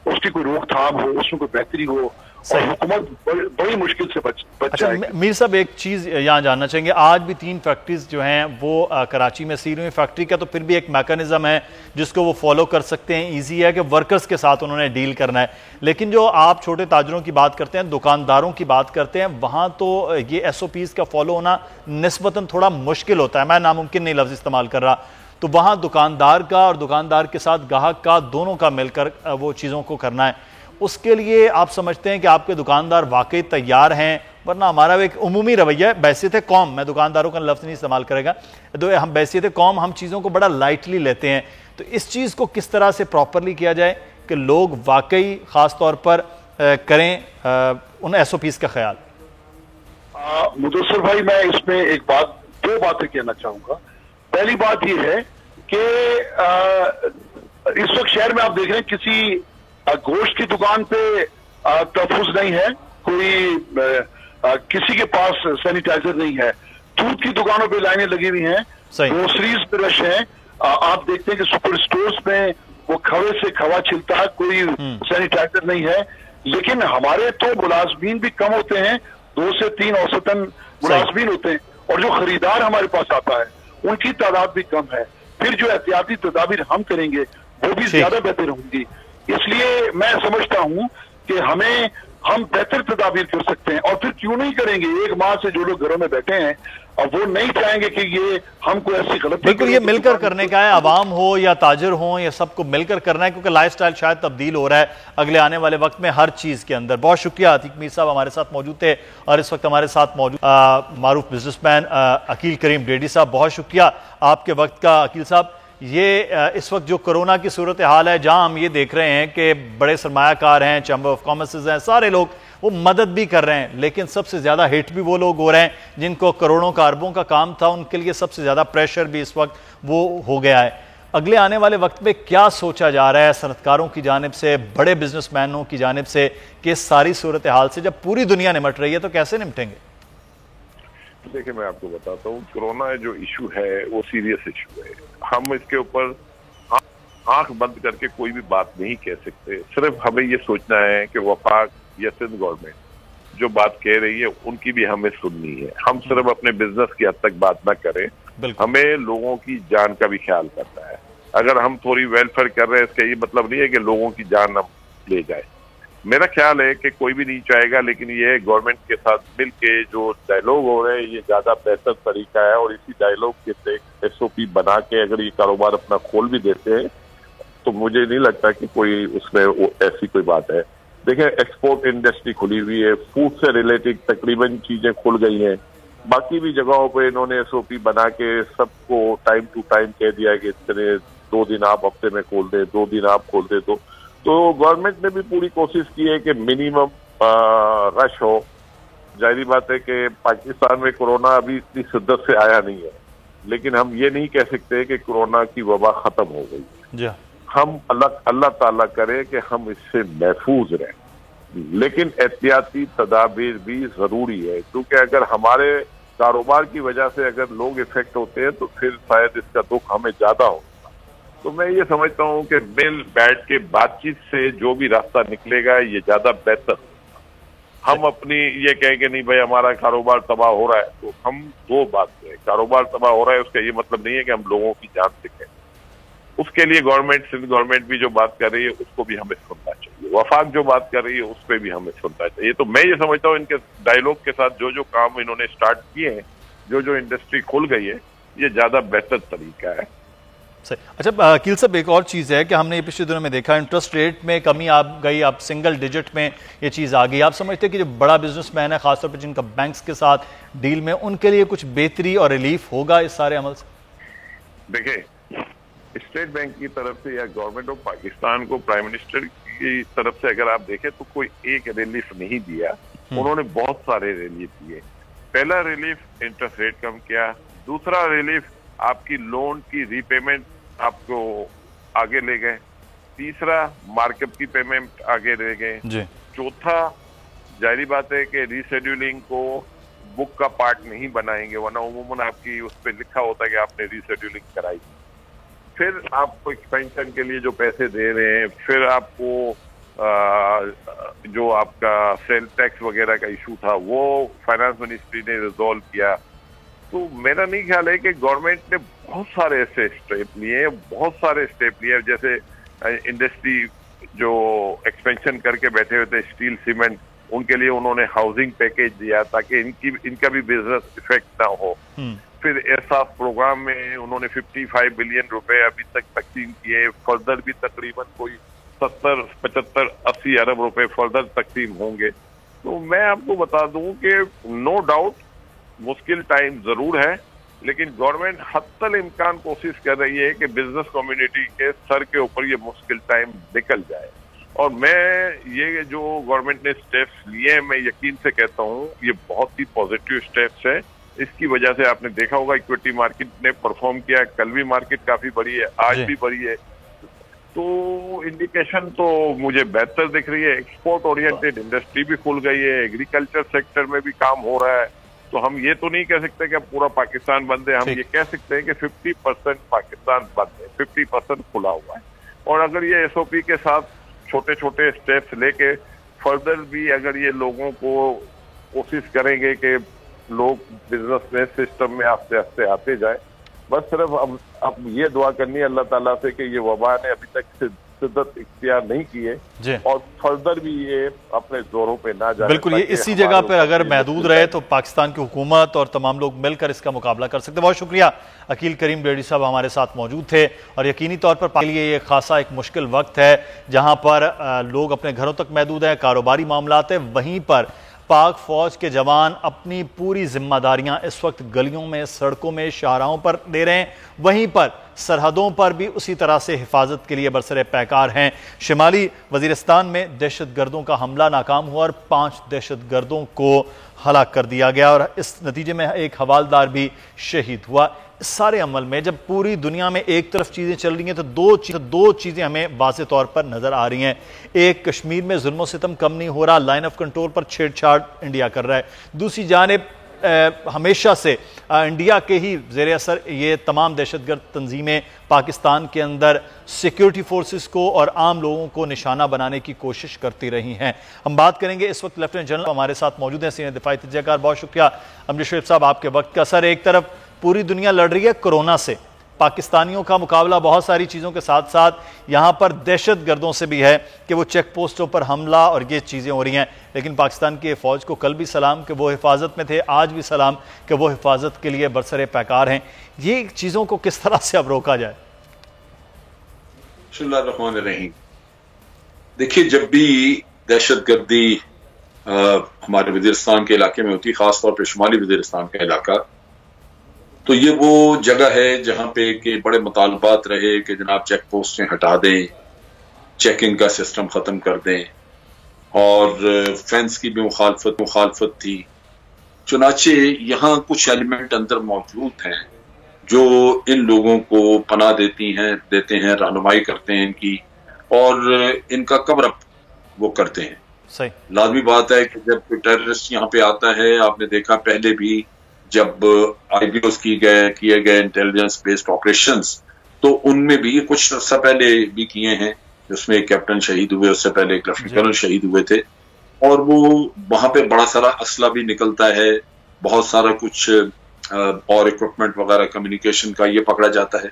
اس کی کوئی روک تھام ہو، اس میں کوئی بہتری ہو اور حکومت بڑی مشکل سے بچ جائے گی. میر صاحب ایک چیز یہاں جاننا چاہیں گے، آج بھی 3 فیکٹریز جو ہیں وہ کراچی میں سیل ہوئی. فیکٹری کا تو پھر بھی ایک میکانزم ہے جس کو وہ فالو کر سکتے ہیں، ایزی ہے کہ ورکرز کے ساتھ انہوں نے ڈیل کرنا ہے. لیکن جو آپ چھوٹے تاجروں کی بات کرتے ہیں، دکانداروں کی بات کرتے ہیں، وہاں تو یہ SOPs کا فالو ہونا نسبتاً تھوڑا مشکل ہوتا ہے. میں ناممکن نہیں لفظ استعمال کر رہا. تو وہاں دکاندار کا اور دکاندار کے ساتھ گاہک کا دونوں کا مل کر وہ چیزوں کو کرنا ہے. اس کے لیے آپ سمجھتے ہیں کہ آپ کے دکاندار واقعی تیار ہیں؟ ورنہ ہمارا ایک عمومی رویہ ہے، بحیثیت قوم، میں دکانداروں کا لفظ نہیں استعمال کرے گا، ہم بحیثیت قوم ہم چیزوں کو بڑا لائٹلی لیتے ہیں. تو اس چیز کو کس طرح سے پراپرلی کیا جائے کہ لوگ واقعی خاص طور پر کریں ان SOPs کا خیال؟ مدثر بھائی، میں اس میں دو باتیں کہنا چاہوں گا. پہلی بات یہ ہے کہ اس وقت شہر میں آپ دیکھ رہے ہیں کسی گوشت کی دکان پہ تحفظ نہیں ہے، کوئی کسی کے پاس سینیٹائزر نہیں ہے، دودھ کی دکانوں پہ لائنیں لگی ہوئی ہیں، گروسریز پہ رش ہیں. آپ دیکھتے ہیں کہ سپر سٹورز میں وہ کھوے سے کھوا چھلتا ہے، کوئی سینیٹائزر نہیں ہے. لیکن ہمارے تو ملازمین بھی کم ہوتے ہیں، 2 سے 3 اوسطاً ملازمین ہوتے ہیں، اور جو خریدار ہمارے پاس آتا ہے ان کی تعداد بھی کم ہے. پھر جو احتیاطی تدابیر ہم کریں گے وہ بھی زیادہ بہتر ہوں گی. اس لیے میں سمجھتا ہوں کہ ہم بہتر تدابیر کر سکتے ہیں. اور پھر کیوں نہیں کریں گے؟ 1 ماہ سے جو لوگ گھروں میں بیٹھے ہیں اور وہ نہیں چاہیں گے کہ یہ ہم کو ایسی غلطی. بالکل، یہ مل کر کرنے کا ہے، عوام ہو یا تاجر ہوں، یہ سب کو مل کر کرنا ہے، کیونکہ لائف سٹائل شاید تبدیل ہو رہا ہے اگلے آنے والے وقت میں ہر چیز کے اندر. بہت شکریہ. عتیق میر صاحب ہمارے ساتھ موجود تھے، اور اس وقت ہمارے ساتھ موجود معروف بزنس مین عقیل کریم ڈیڈی صاحب. بہت شکریہ آپ کے وقت کا. عقیل صاحب، یہ اس وقت جو کرونا کی صورتحال ہے، جہاں ہم یہ دیکھ رہے ہیں کہ بڑے سرمایہ کار ہیں، چیمبر آف کامرسز ہیں، سارے لوگ وہ مدد بھی کر رہے ہیں، لیکن سب سے زیادہ ہٹ بھی وہ لوگ ہو رہے ہیں جن کو کروڑوں کا اربوں کا کام تھا. ان کے لیے سب سے زیادہ پریشر بھی اس وقت وہ ہو گیا ہے. اگلے آنے والے وقت میں کیا سوچا جا رہا ہے صنعتکاروں کی جانب سے، بڑے بزنس مینوں کی جانب سے، کہ اس ساری صورتحال سے جب پوری دنیا نمٹ رہی ہے تو کیسے نمٹیں گے؟ دیکھیں، میں آپ کو بتاتا ہوں، کرونا جو ایشو ہے وہ سیریس ایشو ہے. ہم اس کے اوپر آنکھ بند کر کے کوئی بھی بات نہیں کہہ سکتے. صرف ہمیں یہ سوچنا ہے کہ وفاق یا سندھ گورنمنٹ جو بات کہہ رہی ہے ان کی بھی ہمیں سننی ہے. ہم صرف اپنے بزنس کی حد تک بات نہ کریں، ہمیں لوگوں کی جان کا بھی خیال کرنا ہے. اگر ہم تھوڑی ویلفیئر کر رہے ہیں اس کا یہ مطلب نہیں ہے کہ لوگوں کی جان ہم لے جائیں. میرا خیال ہے کہ کوئی بھی نہیں چاہے گا, لیکن یہ گورنمنٹ کے ساتھ مل کے جو ڈائیلاگ ہو رہے ہیں یہ زیادہ بہتر طریقہ ہے, اور اسی ڈائیلاگ کے ایس او پی بنا کے اگر یہ کاروبار اپنا کھول بھی دیتے ہیں تو مجھے نہیں لگتا کہ کوئی اس میں ایسی کوئی بات ہے. دیکھیں ایکسپورٹ انڈسٹری کھلی ہوئی ہے, فوڈ سے ریلیٹڈ تقریباً چیزیں کھل گئی ہیں, باقی بھی جگہوں پہ انہوں نے ایس او پی بنا کے سب کو ٹائم ٹو ٹائم کہہ دیا کہ اتنے 2 دن آپ ہفتے میں کھول دیں, 2 دن آپ کھول دیں. تو گورنمنٹ نے بھی پوری کوشش کی ہے کہ منیمم رش ہو. ظاہری بات ہے کہ پاکستان میں کورونا ابھی اتنی شدت سے آیا نہیں ہے, لیکن ہم یہ نہیں کہہ سکتے کہ کورونا کی وبا ختم ہو گئی. جی ہم اللہ تعالیٰ کرے کہ ہم اس سے محفوظ رہیں, لیکن احتیاطی تدابیر بھی ضروری ہے, کیونکہ اگر ہمارے کاروبار کی وجہ سے اگر لوگ افیکٹ ہوتے ہیں تو پھر شاید اس کا دکھ ہمیں زیادہ ہوگا. تو میں یہ سمجھتا ہوں کہ مل بیٹھ کے بات چیت سے جو بھی راستہ نکلے گا یہ زیادہ بہتر. ہم اپنی یہ کہیں کہ نہیں بھائی ہمارا کاروبار تباہ ہو رہا ہے, تو ہم 2 بات کریں. کاروبار تباہ ہو رہا ہے اس کا یہ مطلب نہیں ہے کہ ہم لوگوں کی جان سکھیں. اس کے لیے سندھ گورنمنٹ بھی جو بات کر رہی ہے اس کو بھی ہمیں سننا چاہیے, وفاق جو بات کر رہی ہے اس پہ بھی ہمیں سننا چاہیے. تو میں یہ سمجھتا ہوں ان کے ڈائیلاگ کے ساتھ جو کام انہوں نے سٹارٹ کیے ہیں, جو انڈسٹری کھل گئی ہے, یہ زیادہ بہتر طریقہ ہے. اچھا عقیل صاحب, ایک اور چیز ہے کہ ہم نے پچھلے دنوں میں دیکھا انٹرسٹ ریٹ میں کمی آپ گئی, آپ سنگل ڈیجٹ میں یہ چیز آ گئی. آپ سمجھتے ہیں کہ جو بڑا بزنس مین ہے خاص طور پہ جن کا بینکس کے ساتھ ڈیل میں, ان کے لیے کچھ بہتری اور ریلیف ہوگا اس سارے عمل سے؟ دیکھیں اسٹیٹ بینک کی طرف سے یا گورنمنٹ آف پاکستان کو پرائم منسٹر کی طرف سے اگر آپ دیکھیں تو کوئی ایک ریلیف نہیں دیا, انہوں نے بہت سارے ریلیف دیے. پہلا ریلیف انٹرسٹ ریٹ کم کیا, دوسرا ریلیف آپ کی لون کی ری پیمنٹ آپ کو آگے لے گئے, تیسرا مارکیٹ کی پیمنٹ آگے لے گئے, چوتھا ظاہری بات ہے کہ ری شیڈیولنگ کو بک کا پارٹ نہیں بنائیں گے, ورنہ عموماً آپ کی اس پہ لکھا ہوتا ہے کہ آپ نے ری شیڈیولنگ کرائی. پھر آپ کو ایکسپینشن کے لیے جو پیسے دے رہے ہیں, پھر آپ کو جو آپ کا سیل ٹیکس وغیرہ کا ایشو تھا وہ فائنانس منسٹری نے ریزالو کیا. تو میرا نہیں خیال ہے کہ گورنمنٹ نے بہت سارے ایسے اسٹیپ لیے ہیں, بہت سارے اسٹیپ لیے, جیسے انڈسٹری جو ایکسپینشن کر کے بیٹھے ہوئے تھے اسٹیل سیمنٹ, ان کے لیے انہوں نے ہاؤسنگ پیکیج دیا تاکہ ان کا بھی بزنس افیکٹ نہ ہو. پھر احساس پروگرام میں انہوں نے 55 بلین روپے ابھی تک تقسیم کیے, فردر بھی تقریباً کوئی 70, 75, 80 ارب روپے فردر تقسیم ہوں گے. تو میں آپ کو بتا دوں کہ نو ڈاؤٹ مشکل ٹائم ضرور ہے, لیکن گورنمنٹ حتی الامکان کوشش کر رہی ہے کہ بزنس کمیونٹی کے سر کے اوپر یہ مشکل ٹائم نکل جائے. اور میں یہ جو گورنمنٹ نے اسٹیپس لیے ہیں, میں یقین سے کہتا ہوں یہ بہت ہی پازیٹیو اسٹیپس ہیں. اس کی وجہ سے آپ نے دیکھا ہوگا ایکویٹی مارکیٹ نے پرفارم کیا, کل بھی مارکیٹ کافی بڑی ہے, آج بھی بڑی ہے. تو انڈیکیشن تو مجھے بہتر دکھ رہی ہے. ایکسپورٹ اورینٹیڈ انڈسٹری بھی کھل گئی ہے, ایگریکلچر سیکٹر میں بھی کام ہو رہا ہے. تو ہم یہ تو نہیں کہہ سکتے کہ پورا پاکستان بند ہے, ہم یہ کہہ سکتے ہیں کہ 50% پاکستان بند ہے, 50% کھلا ہوا ہے. اور اگر یہ ایس او پی کے ساتھ چھوٹے چھوٹے اسٹیپس لے کے فردر بھی اگر یہ لوگوں کو کوشش کریں گے کہ لوگ بزنس میں سسٹم میں آہستہ آہستہ آتے جائیں, بس صرف اب یہ دعا کرنی ہے اللہ تعالیٰ سے کہ یہ وبا نے ابھی تک شدت اختیار نہیں کی ہے اور فردر بھی یہ اپنے زوروں پہ نہ جائے. بالکل, یہ اسی جگہ پر اگر محدود رہے تو پاکستان کی حکومت اور تمام لوگ مل کر اس کا مقابلہ کر سکتے. بہت شکریہ عقیل کریم ڈیڑھی صاحب ہمارے ساتھ موجود تھے. اور یقینی طور پر کے لیے یہ خاصا ایک مشکل وقت ہے جہاں پر لوگ اپنے گھروں تک محدود ہیں, کاروباری معاملات ہیں, وہیں پر پاک فوج کے جوان اپنی پوری ذمہ داریاں اس وقت گلیوں میں, سڑکوں میں, شاہراہوں پر دے رہے ہیں, وہیں پر سرحدوں پر بھی اسی طرح سے حفاظت کے لیے برسر پیکار ہیں. شمالی وزیرستان میں دہشت گردوں کا حملہ ناکام ہوا اور 5 دہشت گردوں کو ہلاک کر دیا گیا اور اس نتیجے میں ایک حوالدار بھی شہید ہوا. اس سارے عمل میں جب پوری دنیا میں ایک طرف چیزیں چل رہی ہیں تو دو چیزیں ہمیں واضح طور پر نظر آ رہی ہیں. ایک, کشمیر میں ظلم و ستم کم نہیں ہو رہا, لائن آف کنٹرول پر چھیڑ چھاڑ انڈیا کر رہا ہے. دوسری جانب ہمیشہ سے انڈیا کے ہی زیر اثر یہ تمام دہشت گرد تنظیمیں پاکستان کے اندر سیکیورٹی فورسز کو اور عام لوگوں کو نشانہ بنانے کی کوشش کرتی رہی ہیں. ہم بات کریں گے, اس وقت لیفٹیننٹ جنرل ہمارے ساتھ موجود ہیں, سینئر دفاعی تجزیہ کار. بہت شکریہ امجد شریف صاحب آپ کے وقت کا. سر, ایک طرف پوری دنیا لڑ رہی ہے کورونا سے. پاکستانیوں کا مقابلہ بہت ساری چیزوں کے ساتھ ساتھ یہاں پر دہشت گردوں سے بھی ہے کہ وہ چیک پوسٹوں پر حملہ اور یہ چیزیں ہو رہی ہیں. لیکن پاکستان کی فوج کو کل بھی سلام کہ وہ حفاظت میں تھے, آج بھی سلام کہ وہ حفاظت کے لیے برسر پیکار ہیں. یہ چیزوں کو کس طرح سے اب روکا جائے؟ بسم اللہ الرحمن الرحیم. دیکھیے, جب بھی دہشت گردی ہمارے وزیرستان کے علاقے میں ہوتی, خاص طور پہ شمالی وزیرستان کا علاقہ, تو یہ وہ جگہ ہے جہاں پہ کہ بڑے مطالبات رہے کہ جناب چیک پوسٹیں ہٹا دیں, چیکنگ کا سسٹم ختم کر دیں, اور فینس کی بھی مخالفت تھی. چنانچہ یہاں کچھ ایلیمنٹ اندر موجود ہیں جو ان لوگوں کو پناہ دیتے ہیں, رہنمائی کرتے ہیں ان کی, اور ان کا کور اپ وہ کرتے ہیں. لازمی بات ہے کہ جب کوئی ٹیررسٹ یہاں پہ آتا ہے, آپ نے دیکھا پہلے بھی جب آئی بی اوز کیے گئے انٹیلیجنس بیسڈ آپریشنز, تو ان میں بھی کچھ عرصہ پہلے بھی کیے ہیں, جس میں ایک کیپٹن شہید ہوئے, اس سے پہلے ایک لیفٹیننٹ کرنل شہید ہوئے تھے, اور وہ وہاں پہ بڑا سارا اسلحہ بھی نکلتا ہے, بہت سارا کچھ اور اکوپمنٹ وغیرہ کمیونیکیشن کا یہ پکڑا جاتا ہے.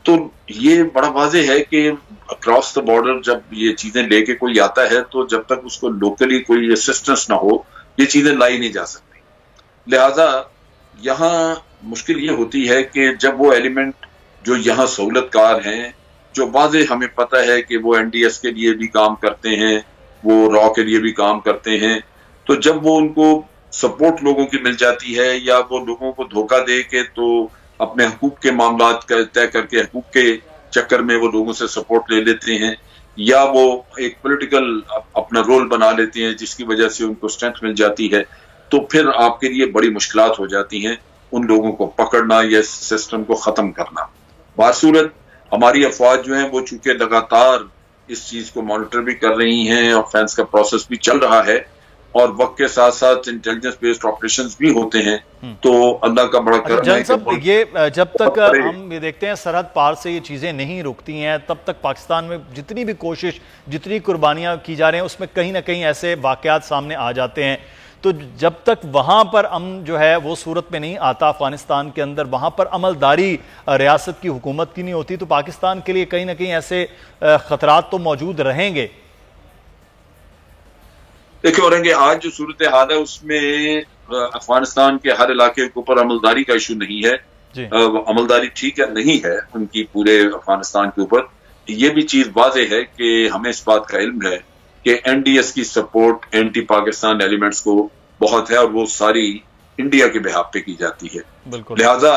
تو یہ بڑا واضح ہے کہ اکراس دا بارڈر جب یہ چیزیں لے کے کوئی آتا ہے, تو جب تک اس کو لوکلی کوئی اسسٹنس نہ ہو, یہ چیزیں لائی نہیں جا سکتی. لہذا یہاں مشکل یہ ہوتی ہے کہ جب وہ ایلیمنٹ جو یہاں سہولت کار ہیں, جو واضح ہمیں پتہ ہے کہ وہ این ڈی ایس کے لیے بھی کام کرتے ہیں, وہ را کے لیے بھی کام کرتے ہیں, تو جب وہ ان کو سپورٹ لوگوں کی مل جاتی ہے, یا وہ لوگوں کو دھوکہ دے کے تو اپنے حقوق کے معاملات طے کر کے حقوق کے چکر میں وہ لوگوں سے سپورٹ لے لیتے ہیں, یا وہ ایک پولیٹیکل اپنا رول بنا لیتے ہیں جس کی وجہ سے ان کو اسٹرینتھ مل جاتی ہے, تو پھر آپ کے لیے بڑی مشکلات ہو جاتی ہیں ان لوگوں کو پکڑنا یا سسٹم کو ختم کرنا. بہرصورت ہماری افواج جو ہیں وہ چونکہ لگاتار اس چیز کو مانیٹر بھی کر رہی ہیں, اور فینس کا پروسیس بھی چل رہا ہے, اور وقت کے ساتھ ساتھ انٹیلیجنس بیسڈ آپریشنز بھی ہوتے ہیں, تو اللہ کا بڑا کرم ہے کہ یہ جب تک ہم یہ دیکھتے ہیں سرحد پار سے یہ چیزیں نہیں رکتی ہیں, تب تک پاکستان میں جتنی بھی کوشش, جتنی قربانیاں کی جا رہے ہیں, اس میں کہیں نہ کہیں ایسے واقعات سامنے آ جاتے ہیں. تو جب تک وہاں پر امن جو ہے وہ صورت میں نہیں آتا افغانستان کے اندر, وہاں پر عملداری ریاست کی حکومت کی نہیں ہوتی, تو پاکستان کے لیے کہیں نہ کہیں ایسے خطرات تو موجود رہیں گے. دیکھیں اورنگے, آج جو صورتحال ہے اس میں افغانستان کے ہر علاقے کے اوپر عملداری کا ایشو نہیں ہے. عملداری ٹھیک ہے نہیں ہے ان کی پورے افغانستان کے اوپر. یہ بھی چیز واضح ہے کہ ہمیں اس بات کا علم ہے کہ این ڈی ایس کی سپورٹ اینٹی پاکستان ایلیمنٹس کو بہت ہے, اور وہ ساری انڈیا کے بہاف پہ کی جاتی ہے. لہذا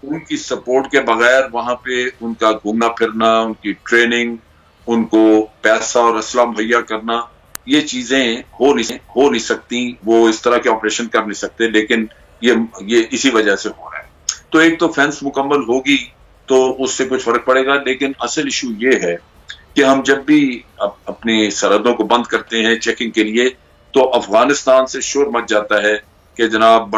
ان کی سپورٹ کے بغیر وہاں پہ ان کا گھومنا پھرنا, ان کی ٹریننگ, ان کو پیسہ اور اسلحہ مہیا کرنا, یہ چیزیں ہو نہیں سکتی. وہ اس طرح کے آپریشن کر نہیں سکتے, لیکن یہ اسی وجہ سے ہو رہا ہے. تو ایک تو فینس مکمل ہوگی تو اس سے کچھ فرق پڑے گا, لیکن اصل ایشو یہ ہے کہ ہم جب بھی اپنی سرحدوں کو بند کرتے ہیں چیکنگ کے لیے, تو افغانستان سے شور مچ جاتا ہے کہ جناب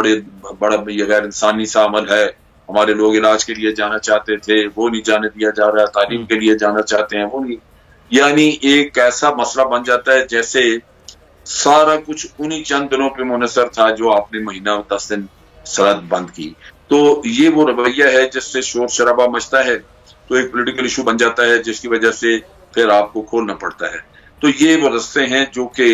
بڑا یہ غیر انسانی سا عمل ہے, ہمارے لوگ علاج کے لیے جانا چاہتے تھے وہ نہیں جانے دیا جا رہا, تعلیم کے لیے جانا چاہتے ہیں وہ نہیں. یعنی ایک ایسا مسئلہ بن جاتا ہے جیسے سارا کچھ انہی چند دنوں پہ منحصر تھا جو آپ نے مہینہ 10 دن سرحد بند کی. تو یہ وہ رویہ ہے جس سے شور شرابہ مچتا ہے, تو ایک پولیٹیکل ایشو بن جاتا ہے جس کی وجہ سے پھر آپ کو کھولنا پڑتا ہے. تو یہ وہ رستے ہیں جو کہ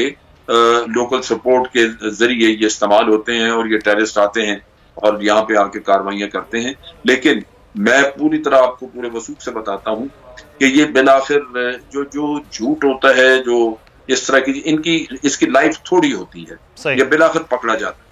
لوکل سپورٹ کے ذریعے یہ استعمال ہوتے ہیں, اور یہ ٹیررسٹ آتے ہیں اور یہاں پہ آ کے کاروائیاں کرتے ہیں. لیکن میں پوری طرح آپ کو پورے وثوق سے بتاتا ہوں کہ یہ بالآخر جو جھوٹ ہوتا ہے, جو اس طرح کی اس کی لائف تھوڑی ہوتی ہے, یہ بالآخر پکڑا جاتا ہے.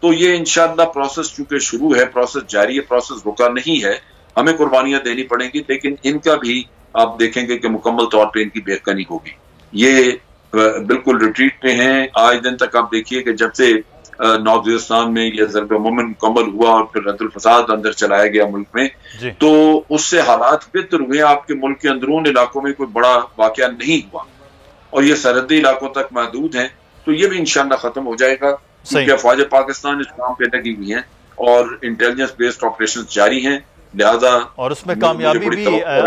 تو یہ انشاءاللہ پروسیس چونکہ شروع ہے, پروسیس جاری ہے, پروسیس رکا نہیں ہے. ہمیں قربانیاں دینی پڑیں گی, لیکن ان کا بھی آپ دیکھیں گے کہ مکمل طور پہ ان کی بے حقانی ہوگی. یہ بالکل ریٹریٹ پہ ہیں. آج دن تک آپ دیکھیے کہ جب سے نارتھ وزیرستان میں یہ ضرب عموماً مکمل ہوا اور پھر رد الفساد اندر چلایا گیا ملک میں, تو اس سے حالات بہتر ہوئے. آپ کے ملک کے اندرون علاقوں میں کوئی بڑا واقعہ نہیں ہوا, اور یہ سرحدی علاقوں تک محدود ہیں. تو یہ بھی انشاءاللہ ختم ہو جائے گا, کیونکہ افواج پاکستان اس کام پہ لگی ہوئی ہیں اور انٹیلیجنس بیسڈ آپریشن جاری ہیں. لہذا اور اس میں کامیابی بھی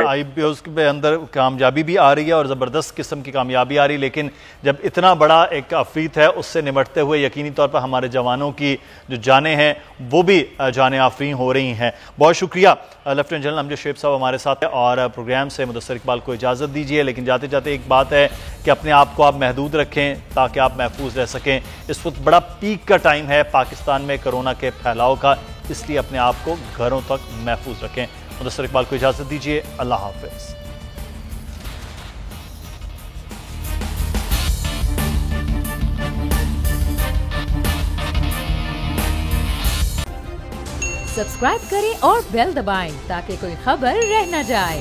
آئی پی اس کے اندر کامیابی بھی آ رہی ہے اور زبردست قسم کی کامیابی آ رہی ہے، لیکن جب اتنا بڑا ایک عفریت ہے اس سے نمٹتے ہوئے یقینی طور پر ہمارے جوانوں کی جو جانیں ہیں وہ بھی جانیں آفرین ہو رہی ہیں۔ بہت شکریہ لیفٹیننٹ جنرل امجد شعیب صاحب ہمارے ساتھ ہیں، اور پروگرام سے مدثر اقبال کو اجازت دیجیے، لیکن جاتے جاتے ایک بات ہے کہ اپنے آپ کو آپ محدود رکھیں تاکہ آپ محفوظ رہ سکیں۔ اس وقت بڑا پیک کا ٹائم ہے پاکستان میں کرونا کے پھیلاؤ کا، اس لیے اپنے آپ کو گھروں تک محفوظ رکھیں۔ مدثر اقبال کو اجازت دیجیے، اللہ حافظ۔ سبسکرائب کریں اور بیل دبائیں تاکہ کوئی خبر رہ نہ جائے۔